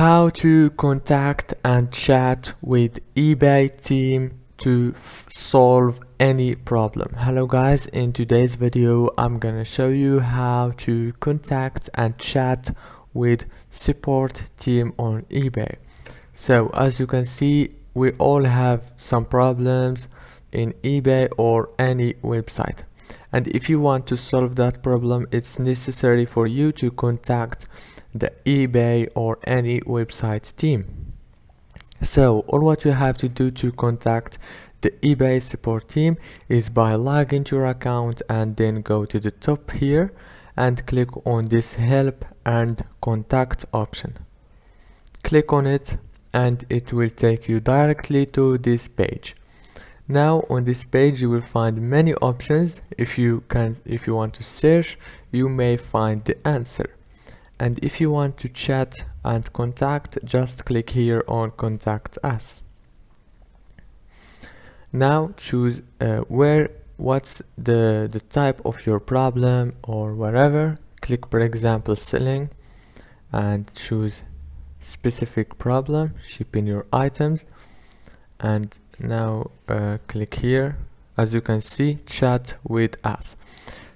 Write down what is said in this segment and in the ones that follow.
How to contact and chat with eBay team to solve any problem. Hello guys, in today's video I'm gonna show you how to contact and chat with support team on eBay. So as you can see, we all have some problems in eBay or any website, and if you want to solve that problem, it's necessary for you to contact the eBay or any website team. So all what you have to do to contact the eBay support team is by log into your account and then go to the top here and click on this help and contact option. Click on it and it will take you directly to this page. Now on this page you will find many options. If you want to search, you may find the answer. And if you want to chat and contact, just click here on contact us. Now choose what's the type of your problem or whatever. Click for example selling and choose specific problem, shipping your items, and now click here. As you can see, chat with us.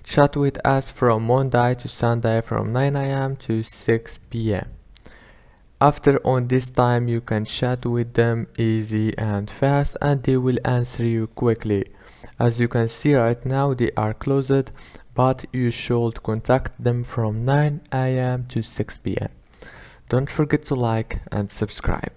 Chat with us from Monday to Sunday from 9 AM to 6 PM. After on this time you can chat with them easy and fast and they will answer you quickly. As you can see right now they are closed, but you should contact them from 9 AM to 6 PM. Don't forget to like and subscribe.